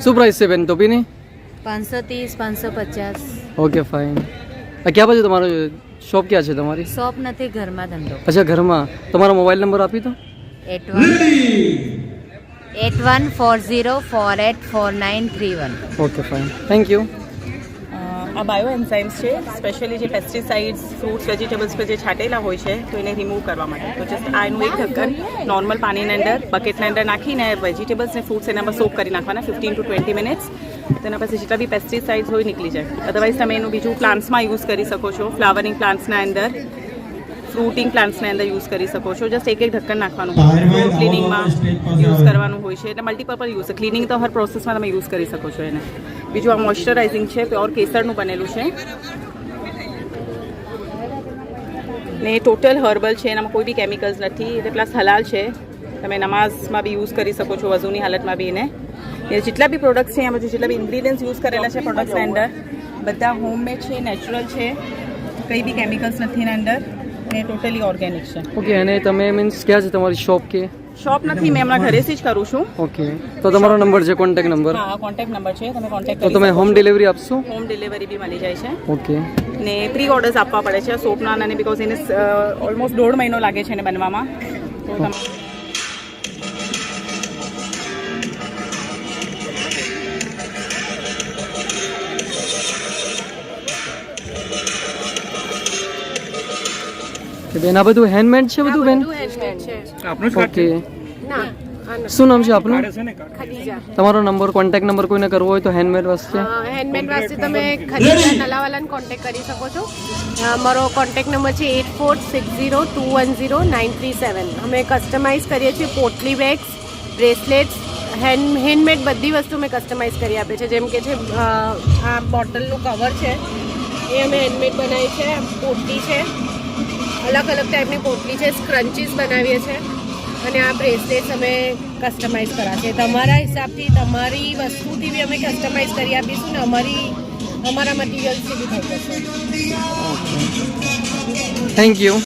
શું પ્રાઇસ છે બેન ટોપીની? 530, 550. Okay fine. ક્યાં બાજુ તમારો શોપ ક્યાં છે તમારી? શોપ નથી, ઘરમાં ધંધો. અચ્છા ઘરમાં. તમારો મોબાઈલ નંબર આપી દો. 8140484931. Okay fine, thank you. આ બાયો એન્ઝાઇમ્સ છે, સ્પેશિયલી જે પેસ્ટિસાઇડ્સ ફ્રૂટ્સ વેજીટેબલ્સ પર જે છાંટેલા હોય છે તો એને રિમૂવ કરવા માટે. તો જસ્ટ આ એનું એક ઢક્કન નોર્મલ પાણીની અંદર બકેટના અંદર નાખીને વેજીટેબલ્સ ને ફ્રૂટ્સ એનામાં સોક કરી નાખવાના 15 to 20 મિનિટ્સ. તેના પછી જેટલા બી પેસ્ટિસાઇડ્સ હોય નીકળી જાય. અદરવાઇઝ તમે એનું બીજું પ્લાન્ટ્સમાં યુઝ કરી શકો છો, ફ્લાવરિંગ પ્લાન્ટ્સના અંદર, ફ્રૂટિંગ પ્લાન્ટ્સના અંદર યુઝ કરી શકો છો. જસ્ટ એક ઢક્કન નાખવાનું ફ્લોર ક્લિનિંગમાં યુઝ કરવાનું હોય છે. એટલે મલ્ટીપર્પઝ યુઝ છે. ક્લિનિંગ તો હર પ્રોસેસમાં તમે યુઝ કરી શકો છો એને. બીજું આ મોઇશ્ચરાઇઝિંગ છે, પ્યોર કેસરનું બનેલું છે ને ટોટલ હર્બલ છે, એનામાં કોઈ બી કેમિકલ્સ નથી. એટલે પ્લસ હલાલ છે, તમે નમાઝમાં બી યુઝ કરી શકો છો, વઝુની હાલતમાં બી એને. એ જેટલા બી પ્રોડક્ટ્સ છે એમાં જેટલા બી ઇન્ગ્રીડિયન્ટ્સ યુઝ કરેલા છે પ્રોડક્ટ્સના અંદર બધા હોમમેડ છે, નેચરલ છે, કંઈ બી કેમિકલ્સ નથી એના અંદર ને ટોટલી ઓર્ગેનિક છે. ઓકે, અને તમે મીન્સ ક્યાં છે તમારી શોપ કે? શોપ નથી, મેં હમણાં ઘરેથી જ કરું છું. ઓકે, તો તમારો નંબર છે, કોન્ટેક્ટ નંબર? હા, કોન્ટેક્ટ નંબર છે, તમે કોન્ટેક્ટ તો તમે હોમ ડિલિવરી આપશો? હોમ ડિલિવરી બી મળી જાય છે. ઓકે. ને પ્રી ઓર્ડર્સ આપવા પડે છે સોપના અને બિકોઝ એને ઓલમોસ્ટ 1.5 મહિનો લાગે છે એને બનવામાં. તો તમે બેન આ બધું હેન્ડમેડ છે બધું બેન? ઓકે, શું નામ છે આપનું? તમારો નંબર, કોન્ટેક્ટ નંબર કોઈને કરવો હોય તો હેન્ડમેડ વાસ્તે? હેન્ડમેડ વાસ્તે તમે ખરીદા નલાવાલાને કોન્ટેક્ટ કરી શકો છો. મારો કોન્ટેક્ટ નંબર છે 8460210937. અમે કસ્ટમાઇઝ કરીએ છીએ પોટલી બેગ્સ, બ્રેસલેટ્સ, હેન્ડમેડ બધી વસ્તુ અમે કસ્ટમાઇઝ કરી આપીએ છીએ. જેમ કે છે આ બોટલનું કવર છે એ અમે હેન્ડમેડ બનાવી છે. પોટલી છે, અલગ અલગ ટાઈપની પોટલી છે, સ્ક્રન્ચીસ બનાવીએ છીએ અને આ બ્રેસલેટ્સ અમે કસ્ટમાઇઝ કર્યા છે. તમારા હિસાબથી તમારી વસ્તુથી બી અમે કસ્ટમાઇઝ કરી આપીશું ને અમારા મટીરિયલ્સથી બી થઈ જશે. Thank you.